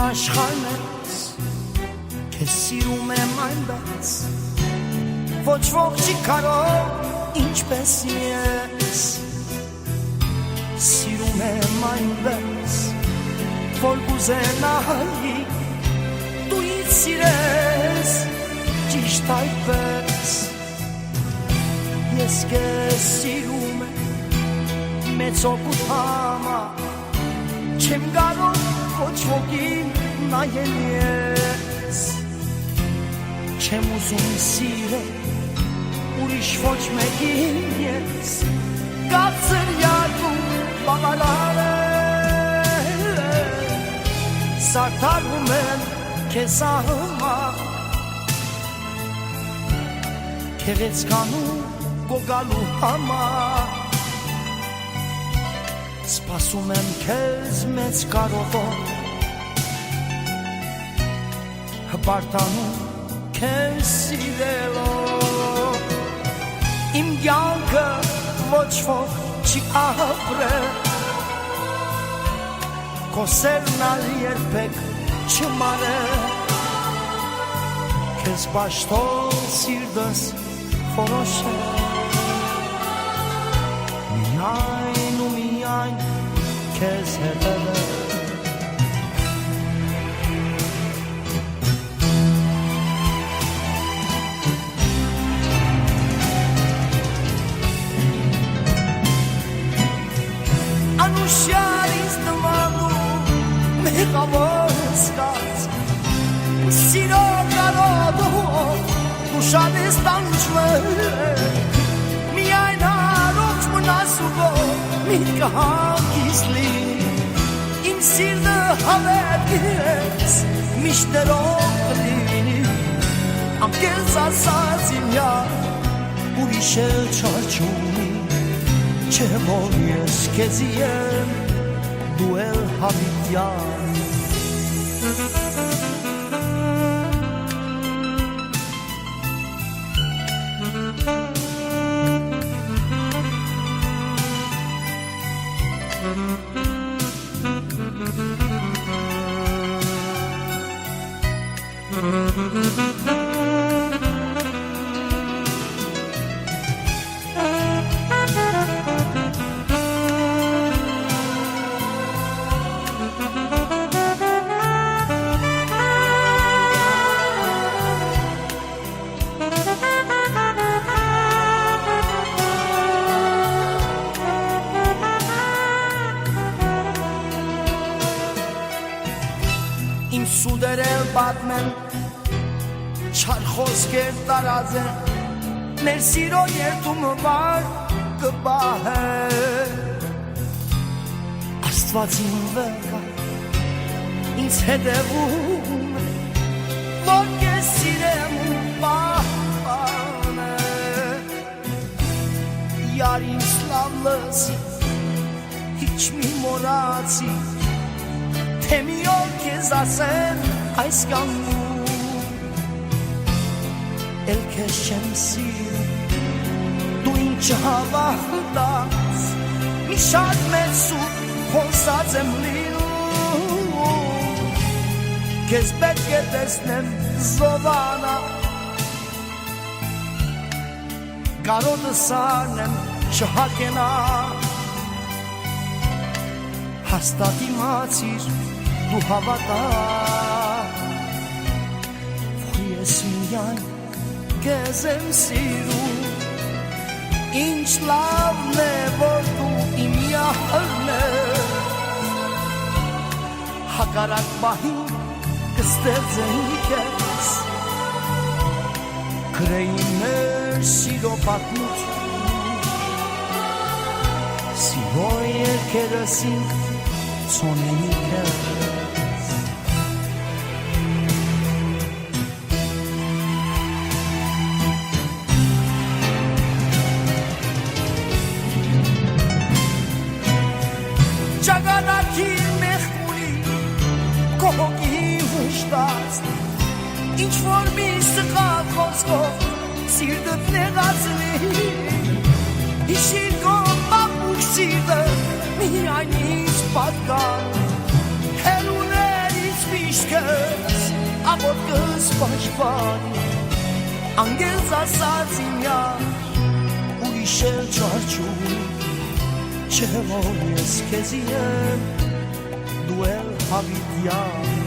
աշխարհն ես քեզ սիրում եմ այնպես ոչ ոք չի կարող ինչպես ես սիրում եմ այնպես որ կուզենայի դու ինձ սիրես ճիշտ այդպես ես քեզ սիրում եմ մեծ օգուտ համար չեմ կարող ոչ ոքին նայել ես չեմ ուզում սիրել ուրիշ ոչ մեկին ես կացր յարդում բավարար է սարդարվում եմ քեզ համար քեղեցկանում գոգալու համար սպասում եմ քեզ մեծ կարողով հպարտանում քեզ սիրելով իմ կյանքը ոչ ոք չի ապրել քո սերն ալ երբեք չմարել քեզ պաշտոն սիրտս խորոշել միայն ու միայն քեզ հետևել անուշյալ ինձ նմանում մեղավոր սկաց սիրո կարոտով ուշան ես տանջվել միայն առողջ մնաս ու մի կհանգիս լինի իմ սիրտը հավետ ես միշտ ներող լինի անկեղծ ասած իմ յար ուրիշ էլ չաչունի Չէ որ ես քեզի եմ դու էլ հավիտյան Իմ սուդեր էլ պատմեն չար խոսքեր տարած են մեր սիրո երդումը վար կպահել Աստված իմ վրա ինձ հետևում է որ ես սիրեմ ու պահպանել Յար ինձ լավ լսի Ինչ մի մորացի Թե մի օր քեզ ասեն այս կանգնում Էլ քեզ չեմ սիրում Դու ինչ հավատաց Մի շատ մեծ սուտ խոսած եմ լինում Քեզ պետք է տեսնեմ զովանա Կարոտը սարնեմ չհակենա Հաստատ իմացիր դու հավատա որ ես միայն քեզ եմ սիրում ինչ լավն է որ դու իմ յարն ես հակառակ բահին կստեղծեի քեզ գրեի մեր սիրո պատմություն սիրո երգերս ինձ Sonny Ճագանաքի մեղքունի կողոքի հուշտած ինչ-որ մի սխալ խոսքով սիրտդ նեղացնի Իշիր կողմ պապուկ սիրտը միայն ինձ պատկան Հելուներից միշտ ես աղոտքս պաշտպանի անգենց ասած իմ յար ուրիշ էլ չարչուի չէ որ ես քեզի եմ դու էլ հավիտյան